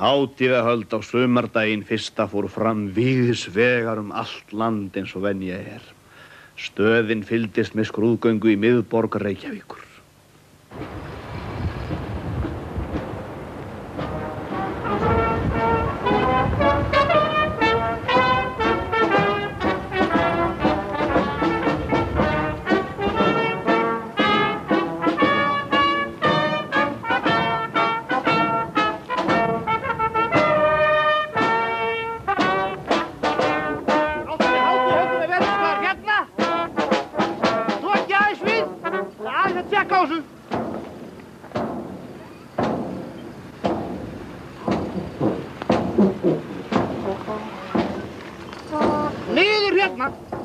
Hátíðahöld á sumardaginn fyrsta fór fram víðs vegar allt land eins og venja er. Stöðin fylgdist með skrúðgöngu í miðborg Reykjavíkur. Niður hérna!